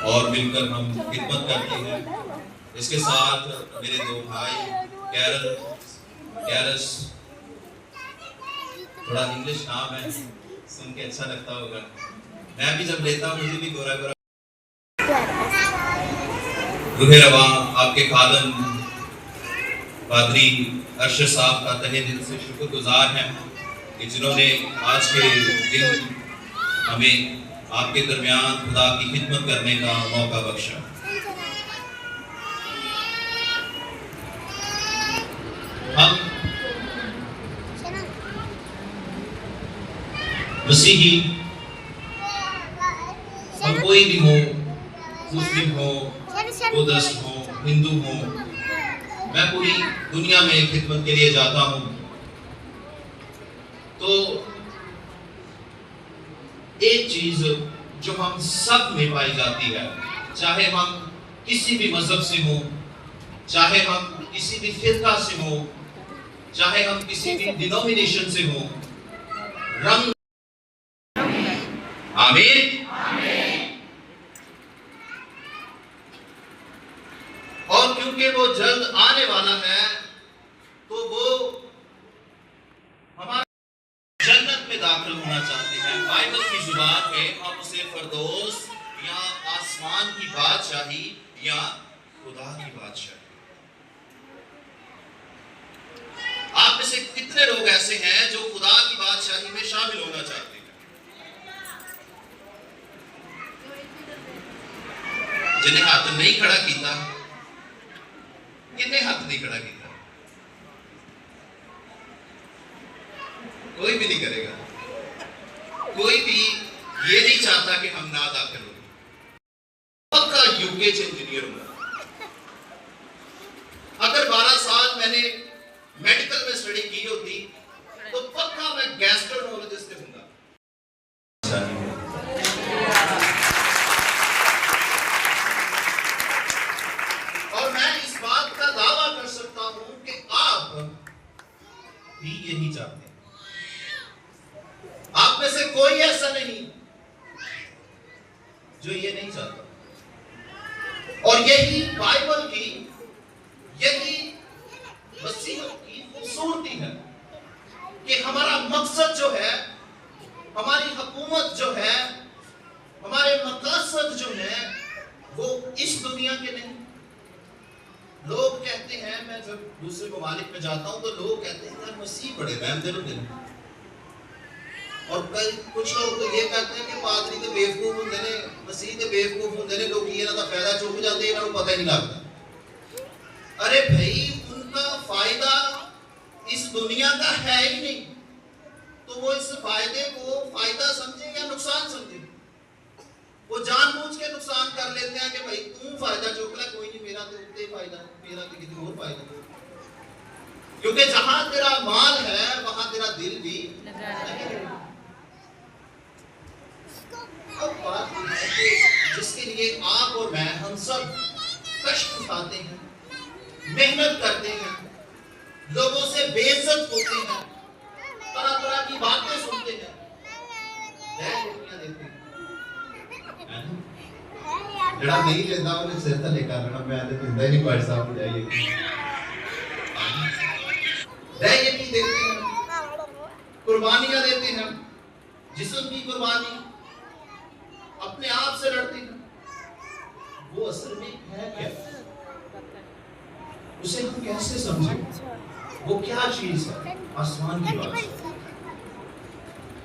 और मिलकर हम खिदमत करते हैं। इसके साथ मेरे दो भाई कैरस, थोड़ा इंग्लिश नाम है, सुन के अच्छा लगता होगा। मैं भी जब लेता हूँ मुझे भी गोरा गोरा। रूहे रवा आपके खादम पादरी अरशद साहब का तहे दिल से शुक्रगुजार हैं कि जिन्होंने आज के दिन हमें आपके दरमियान खुदा की खिदमत करने का मौका बख्शा। हम मसीही, हम कोई भी हो, मुस्लिम हो, बुद्धिस्ट हो, हिंदू हो, मैं पूरी दुनिया में खिदमत के लिए जाता हूं, तो एक चीज जो हम सब में पाई जाती है, चाहे हम किसी भी मजहब से हो, चाहे हम किसी भी फिरका से हो, चाहे हम किसी भी डिनोमिनेशन से हो, रंग। आमीन। और क्योंकि वो जल्द आने वाला है, तो वो हमारे जन्नत में दाखिल होना चाहते हैं। बाइबल की जुबान में हम उसे फरदौस या आसमान की बादशाही या खुदा की बादशाही। आप में से कितने लोग ऐसे हैं जो खुदा की बादशाही में शामिल होना चाहते हैं? जिन्हें हाथ नहीं खड़ा किया, किन्हें हाथ नहीं खड़ा किया? कोई भी नहीं करेगा। कोई भी ये नहीं चाहता कि हम ना दाखिल हो। पक्का यूकेच इंजीनियर हूं। अगर 12 साल मैंने मेडिकल में स्टडी की होती तो पक्का मैं गैस्ट्रोनोलॉजिस्ट होऊंगा। और मैं इस बात का दावा कर सकता हूं कि आप भी यही चाहते हैं। आप में से कोई ऐसा नहीं जो ये नहीं चाहता। और यही बाइबल की, यही मसीहत की खूबसूरती है कि हमारा मकसद जो है, हमारी हुकूमत जो है, हमारे मकसद जो है, वो इस दुनिया के नहीं। लोग कहते हैं, मैं जब दूसरे ममालिक में जाता हूं तो लोग कहते हैं यार मसीह बड़े रहम दिल हैं। और कई कुछ लोग तो ये कहते हैं कि पादरी तो बेवकूफ होंगे ने, मसीह तो बेवकूफ होंगे ने, लोग इन्हां दा फायदा चुक जाते हैं, इन्हां नूं पता ही नहीं लगता। अरे भाई, उनका फायदा इस दुनिया का है ही नहीं, तो वो इस फायदे को फायदा समझे या नुकसान समझे? वो जानबूझ के नुकसान कर लेते हैं कि भाई तू फायदा चुक ले, कोई नहीं, मेरा तो उतने फायदा, मेरा तो किसी और फायदा। क्योंकि जहां तेरा माल है वहां तेरा दिल भी लगा है। अब बात है कि जिसके लिए आप और मैं, हम सब कष्ट उठाते हैं, मेहनत करते हैं, लोगों से बेइज्जत होते हैं, तरह तरह की बातें सुनते हैं, देते हैं। जड़ा नहीं लेता उन्हें सिर तले कर लेना, मैं तो पिंदा ही नहीं भाई साहब जाइए नहीं देते हैं, कुर्बानियां देते हैं, जिस्म की कुर्बानी, अपने आप से लड़ते हैं। वो असल में है क्या? उसे हम कैसे समझें? वो क्या चीज है? आसमान की बात।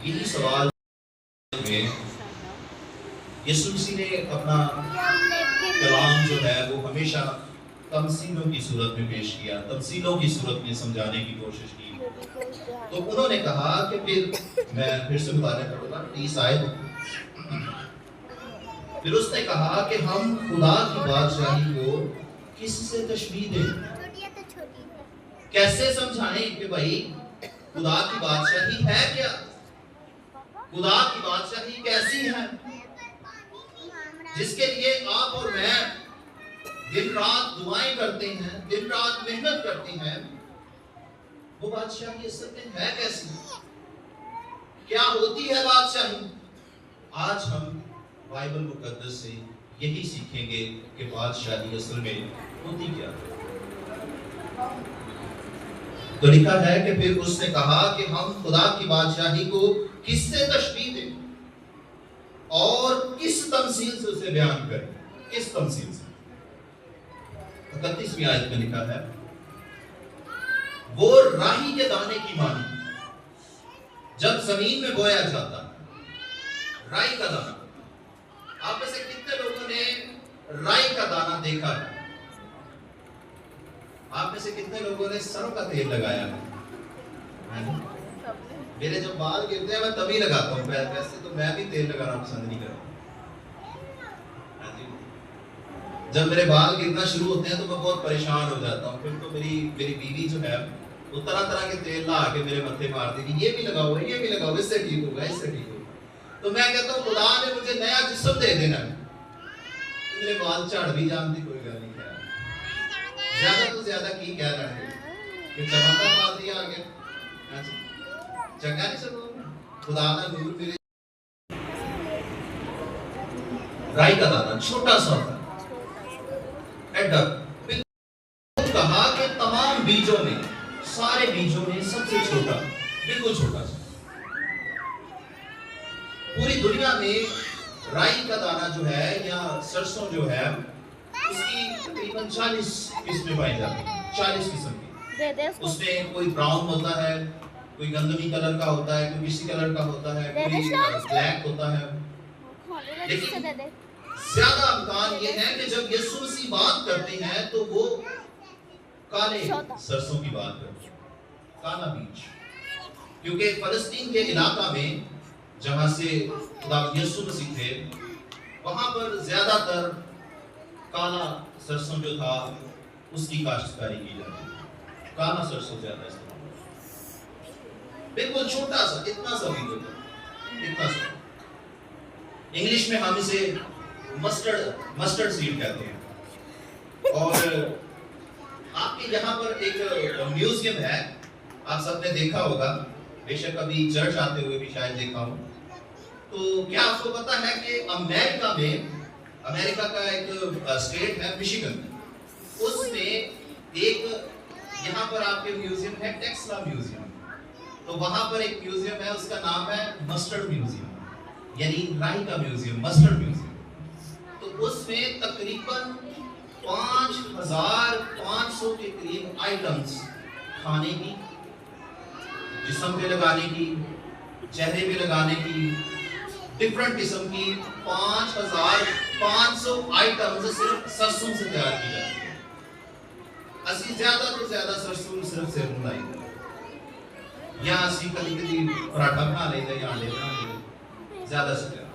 यही सवाल में यीशु मसीह ने अपना कलाम जो है वो हमेशा तमसीलों की सूरत में पेश किया, तमसीलों की सूरत में समझाने की कोशिश की। तो उन्होंने कहा कि मैं फिर से बताने पड़ूंगा 30 आयत। फिर उसने कहा कि हम खुदा की बादशाही को किससे तशबीह दें, कैसे समझाएं कि भाई खुदा की बादशाही है क्या, खुदा की बादशाही कैसी है, जिसके लिए आप और मैं दिन रात दुआएं करते हैं, दिन रात मेहनत करते हैं। वो बादशाही असल में है कैसी, क्या होती है बादशाही? आज हम बाइबल मुकद्दस से यही सीखेंगे कि बादशाही असल में होती क्या है। तो लिखा है कि फिर उसने कहा कि हम खुदा की बादशाही को किससे तशबीह दें और किस तमसील से उसे बयान करें। किस तमसील से? 31वीं आयत में लिखा है, वो राही के दाने की मानी जब जमीन में बोया जाता है। राई का दाना, आप में से कितने लोगों ने राई का दाना देखा है? आप में से कितने लोगों ने सरों का तेल लगाया है? मेरे जब बाल गिरते हैं मैं तभी लगाता हूँ, वैसे तो मैं भी तेल लगाना पसंद नहीं करता। जब मेरे बाल गिरना शुरू होते हैं तो मैं बहुत परेशान हो जाता हूँ। फिर तो मेरी बीवी जो है वो तरह तरह के तेल ला के मेरे मत्थे मारती थी, ये भी लगाओ, ये भी लगाओ, इससे ठीक होगा, इससे ठीक होगा। तो मैं कहता हूँ खुदा ने मुझे नया जिस्म दे देना, मेरे बाल झाड़ भी जानती, कोई गल नहीं है। ज्यादा तो ज्यादा की कह रहे हैं कि चमत्कार बाजी आ गया, चंगा नहीं सब खुदा का नूर मेरे। राई का दाना छोटा सा होता है, कहा कि तमाम बीजों में, सारे बीजों में सबसे छोटा, बिल्कुल छोटा सा। पूरी दुनिया में राई का दाना जो है या सरसों जो है उसकी तकरीबन 40 किस्में पाई जाती हैं। 40 किस्म की। उसमें कोई ब्राउन होता है, कोई गंदमी कलर का होता है, कोई किसी कलर का होता है, कोई ब्लैक होता है। लेकिन ज्यादा अमकान ये है कि जब यीशु मसीह बात करते हैं तो वो काले सरसों की बात करते हैं, काला बीज। क्योंकि फलस्तीन के इलाका में जहां से खुदा यीशु मसीह थे वहां पर ज्यादातर काला सरसों जो था उसकी काश्तकारी की जाती है। काला सरसों ज्यादा इस्तेमाल, बिल्कुल छोटा सा, इतना सा भी होता, इतना सा। इंग्लिश में हम इसे मस्टर्ड सीड कहते हैं। और आपके यहाँ पर एक म्यूजियम है, आप सबने देखा होगा, बेशक कभी चर्च आते हुए भी शायद देखा हो। तो क्या आपको पता है कि अमेरिका का एक स्टेट है मिशिगन, उसमें एक यहाँ पर आपके म्यूजियम है, टेक्सला म्यूजियम। तो वहां पर एक म्यूजियम है, उसका नाम है मस्टर्ड म्यूजियम, यानी राई का म्यूजियम, मस्टर्ड म्यूजियम। तो उसमें तकरीबन 5500 के करीब आइटम्स, खाने की, जिस्म पे लगाने की, चेहरे पे लगाने की, डिफरेंट किस्म की 5500 आइटम्स सिर्फ सरसों से तैयार की जाती है। असली ज्यादा तो ज्यादा सरसों सिर्फ से बनाई या असली कभी कभी पराठा बना लेते या अंडे बना लेते, ज्यादा से ज्यादा।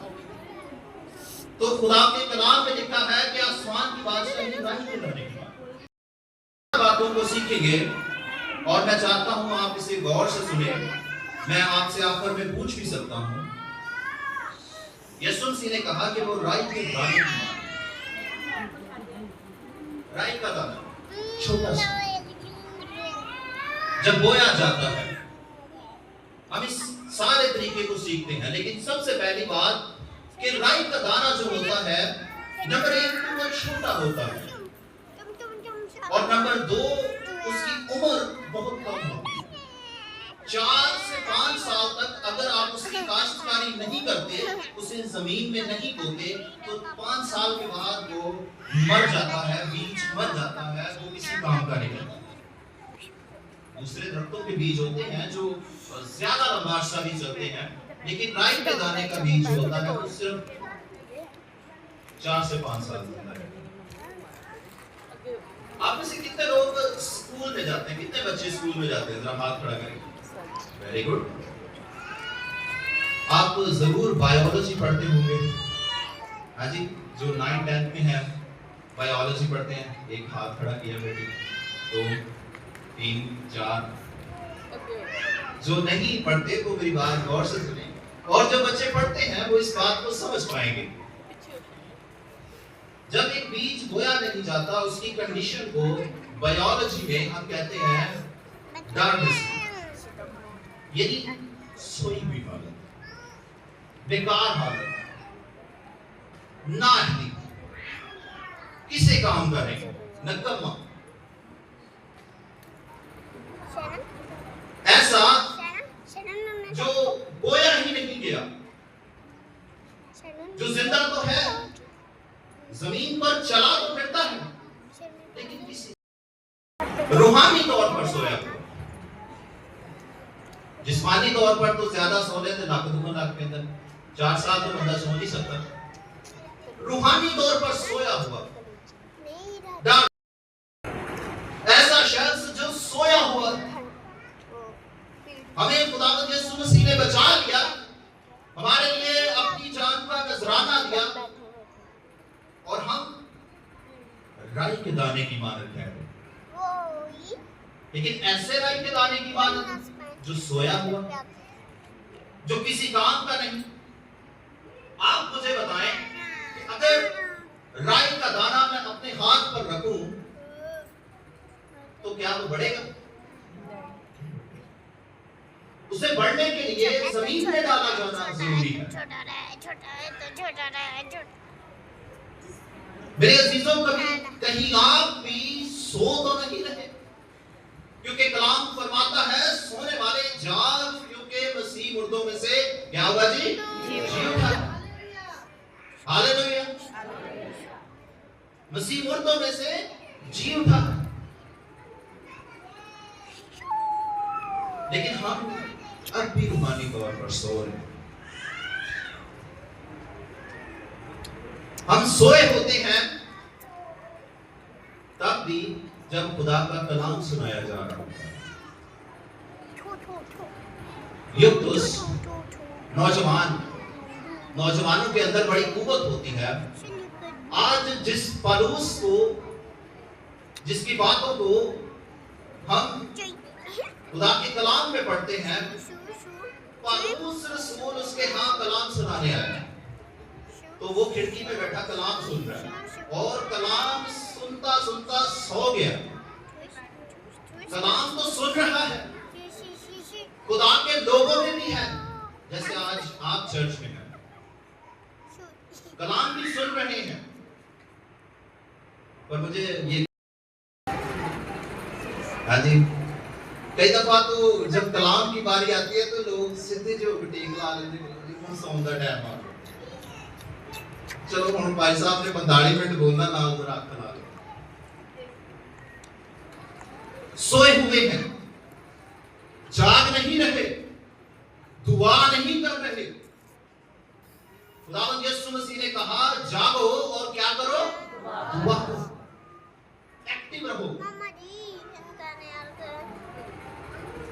तो खुदा के कलाम में लिखा है कि आसमान की बादशाही राई को करने की बातों को सीखेंगे। और मैं चाहता हूं आप इसे गौर से सुने। मैं आपसे आखिर में पूछ भी सकता हूं, यीशु मसीह ने कहा कि वो राई के दाने की मां, राई का दाना छोटा सा जब बोया जाता है, हम इस सारे तरीके को सीखते हैं। लेकिन सबसे पहली बात कि राई का दाना जो होता है, नंबर 1 तो छोटा होता है, और नंबर 2 उसकी उम्र बहुत कम होती है। 4 से 5 साल तक अगर आप उसकी काश्तकारी नहीं करते, उसे जमीन में नहीं बोते, तो 5 साल के बाद वो मर जाता है, बीज मर जाता है, वो किसी काम का नहीं करता। दूसरे दरख्तों के बीज होते हैं जो ज्यादा लंबा अरसा भी चलते हैं, लेकिन राई के दाने का बीज जो होता है वो सिर्फ 4 से 5 साल जिंदा रहता है। आप में से कितने लोग स्कूल में जाते हैं? कितने बच्चे स्कूल में जाते हैं? जरा हाथ खड़ा करें। Very good. आप जरूर बायोलॉजी पढ़ते होंगे। हाँ जी, जो 9th 10th में है बायोलॉजी पढ़ते हैं। एक हाथ खड़ा किया बेटी, 2 3 4। जो नहीं पढ़ते वो मेरी बात गौर से सुने, और जो बच्चे पढ़ते हैं वो इस बात को समझ पाएंगे। जब एक बीज बोया नहीं जाता, उसकी कंडीशन को बायोलॉजी में हम कहते हैं डार्कनेस, यानी सोई हुई हालत, बेकार हालत। नाअहली, किसे काम करेंगे, नकम्मा। ऐसा जो बोया ही नहीं गया, जो जिंदा तो है, जमीन पर चला तो फिरता है, लेकिन किसी रूहानी तौर पर सोया हुआ। जिस्मानी तौर पर तो ज्यादा सो लेते नाक के अंदर 4 साल तो बंदा सो नहीं सकता। रूहानी तौर पर सोया हुआ ऐसा शख्स जो सोया हुआ, हमें खुदावंद यीशु मसीह ने बचा लिया, हमारे लिए अपनी जान का नजराना दिया, और हम राई के दाने की मानद ठहरे। लेकिन ऐसे राई के दाने की मानद जो सोया हुआ, जो किसी काम का नहीं। आप मुझे बताएं कि अगर राई का दाना मैं अपने हाथ पर रखूं तो क्या वो बढ़ेगा? उसे बढ़ने के लिए जमीन में डाला जाना जरूरी है। मेरे अजीजों, कभी कहीं आप भी सो तो नहीं रहे, क्योंकि कलाम फरमाता है सोने वाले जाग, क्योंकि मसीह मुर्दों में से क्या हुआ जी? जी उठा। हालेलुया। मसीह मुर्दों में से जी उठा। लेकिन हम अब भी रूहानी तौर पर सो रहे। हम सोए होते हैं तब भी जब खुदा का कलाम सुनाया जा रहा होता है। युक्तुस नौजवानों के अंदर बड़ी कुव्वत होती है। आज जिस पलूस को, जिसकी बातों को हम खुदा के कलाम में पढ़ते हैं, पलूस रसूल उसके यहाँ कलाम सुनाने आया, तो वो खिड़की पे बैठा कलाम सुन रहा है, और कलाम सुनता सुनता सो गया। कलाम तो सुन रहा है, खुदा के लोगों में भी है, जैसे आज आप चर्च में हैं, कलाम भी सुन रहे हैं। पर मुझे ये हाँ जी, कई दफा तो जब कलाम की बारी आती है तो लोग सीधे जो टेक ला लेते हैं, सौंदा टाइम आ गया, चलो हम भाई साहब ने 45 मिनट बोलना ना, उधर आग खला लो। सोए हुए हैं, जाग नहीं रहे, दुआ नहीं कर रहे। खुदावंद यीशु मसीह ने कहा जागो और क्या करो? दुआ करो, एक्टिव रहो।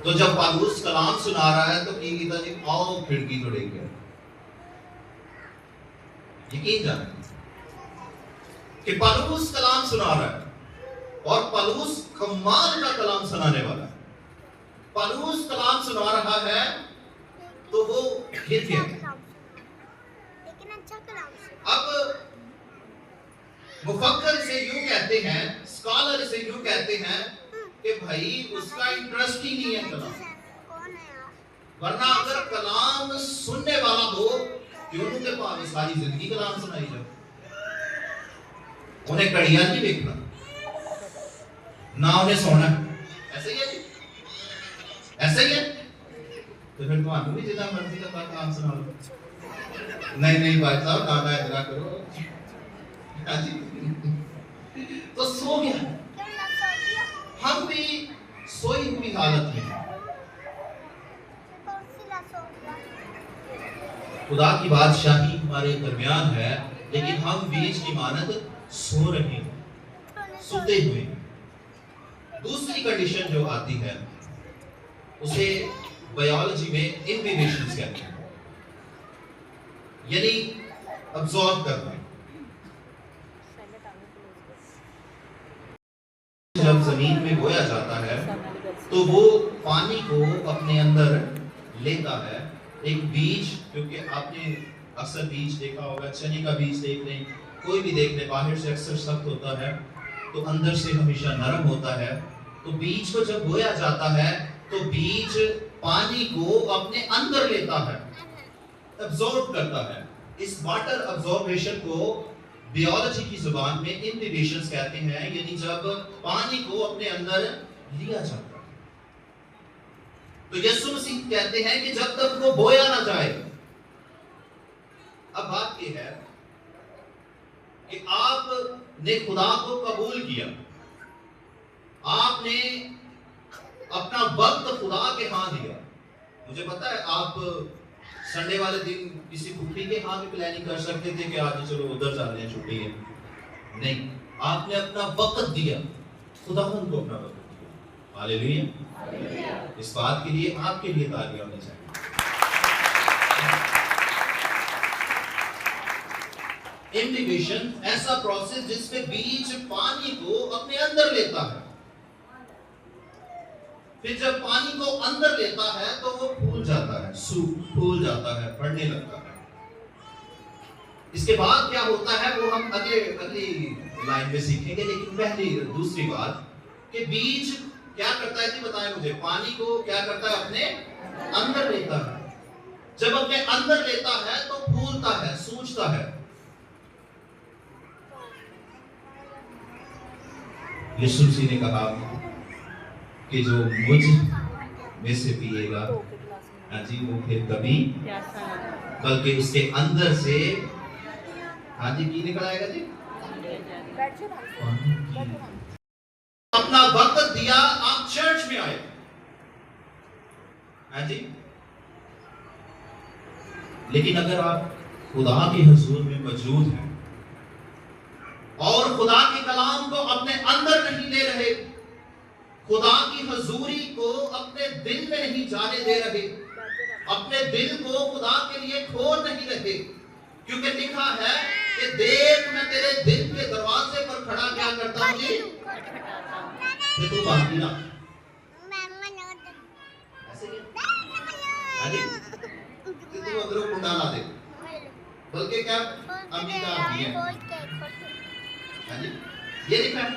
तो जब पौलुस कलाम सुना रहा है तो की गीता जी आओ खिड़की तोड़े गया। यकीन जाने कि पौलुस कलाम सुना रहा है और पौलुस कमाल का कलाम सुनाने वाला है। पौलुस कलाम सुना रहा है तो वो गिर गया। लेकिन अच्छा कलाम। अब मुफक्कर से यूं कहते हैं, स्कॉलर से यूं कहते हैं कि भाई उसका इंटरेस्ट ही नहीं है कलाम। वरना अगर कलाम सुनने वाला हो क्यों उनके पास सारी जिंदगी कलाम सुनाई जाए, उन्हें कड़ियां नहीं देखना ना, उन्हें सोना। ऐसे ही है जी, ऐसे ही है। तो फिर तुम्हारा भी जितना मर्जी का कलाम सुना लो। नहीं भाई साहब ना इतना करो। हाँ जी, तो सो गया। हम भी सोई हुई हालत में हैं। खुदा की बादशाही हमारे दरमियान है, लेकिन हम बीच की मानद सो रहे हैं, सोते हुए हैं। दूसरी कंडीशन जो आती है उसे बायोलॉजी में इनविवेशंस कहते हैं, यानी अब्सॉर्ब करना। जब जमीन में बोया जाता है तो वो पानी को अपने अंदर लेता है। एक बीज, क्योंकि आपने अक्सर बीज देखा होगा, चने का बीज देख लें, कोई भी देख लें, बाहर से अक्सर सख्त होता है तो अंदर से हमेशा नरम होता है। तो बीज को जब बोया जाता है तो बीज पानी को अपने अंदर लेता है, एब्जॉर्ब करता है। इस वाटर अब्जॉर्बेशन को बियोलॉजी की जुबान में इम्बिबेशंस कहते हैं, यानी जब पानी को अपने अंदर लिया जाता है। तो यीशु मसीह कहते हैं कि जब तक वो बोया ना जाए। अब बात यह है कि आपने खुदा को कबूल किया, आपने अपना वक्त खुदा के हाथ दिया। मुझे पता है आप संडे वाले दिन किसी फूफी के हाथ भी प्लानिंग कर सकते थे कि आज चलो उधर जाने हैं, छुट्टी है। नहीं, आपने अपना वक्त दिया, खुदावंद को अपना वक्त दिया। हालेलुया। इस बात के लिए आपके लिए तालियां होनी चाहिए। इम्बिबेशन ऐसा प्रोसेस जिसमें बीज पानी को अपने अंदर लेता है, फिर जब पानी को अंदर लेता है तो वो फूल जाता है, फूल जाता है, बढ़ने लगता है। इसके बाद क्या होता है वो हम अगली लाइन में सीखेंगे, लेकिन दूसरी बात कि बीज क्या करता है, बताएं मुझे। पानी को क्या करता है, अपने अंदर लेता है। जब अपने अंदर लेता है तो फूलता है, सूझता है। यीशु मसीह ने कहा कि जो मुझ में से पिएगा, हाँ जी, वो फिर कभी बल्कि उसके अंदर से, हाँ जी, की निकल आएगा जी, अपना वक्त दिया, आप चर्च में आए, हाँ जी, लेकिन अगर आप खुदा के हुजूर में मौजूद हैं और खुदा के कलाम को अपने अंदर नहीं ले रहे, खुदा की हजूरी को अपने दिल में नहीं जाने दे रहे, अपने दिल को खुदा के लिए खोल नहीं रहे, क्योंकि लिखा है कि देख मैं तेरे दिल के दरवाजे पर खड़ा क्या करता हूं जी, ये तो बाकी ना ऐसे ही कि तू अगर कुंडा ला दे, बल्कि क्या अम्मी का आदमी है, हाँ जी, ये लिखा है,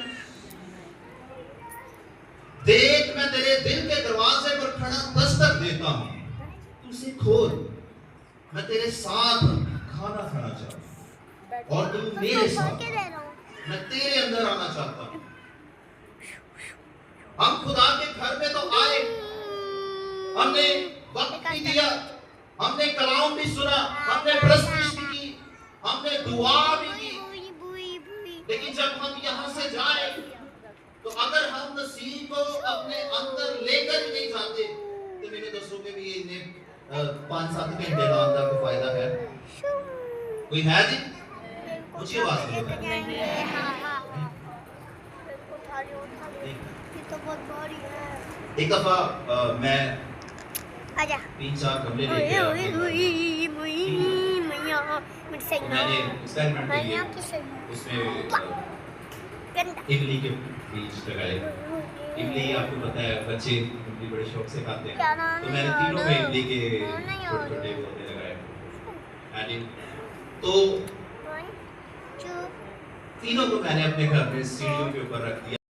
देख मैं तेरे दिल के दरवाजे पर खड़ा दस्तक देता हूं, तू उसे खोल, मैं तेरे साथ खाना खाना चाहता हूं और तू मेरे साथ, मैं तेरे अंदर आना चाहता हूं। हम खुदा के घर में तो आए, हमने वक्त भी दिया, हमने कलाम भी सुना, हमने प्रस्तुति भी की, हमने दुआ भी की, लेकिन जब हम यहां से जाए तो अगर हम नसीब को अपने अंदर लेकर ही नहीं जाते तो मेरे दोस्तों के भी इन्हें 5-7 घंटे का अंदर को फायदा है। कोई है जी? मुझे बात नहीं है। एक दफा मैं 3-4 गमले लेके आया, मैंने एक्सपेरिमेंट किया, उसमें इमली के बीज लगाए। इमली आपको पता है बच्चे इमली बड़े शौक से खाते हैं, तो मैंने तीनों में इमली के छोटे-छोटे पौधे लगाए। तो तीनों को मैंने अपने घर में सीढ़ियों के ऊपर रख दिया।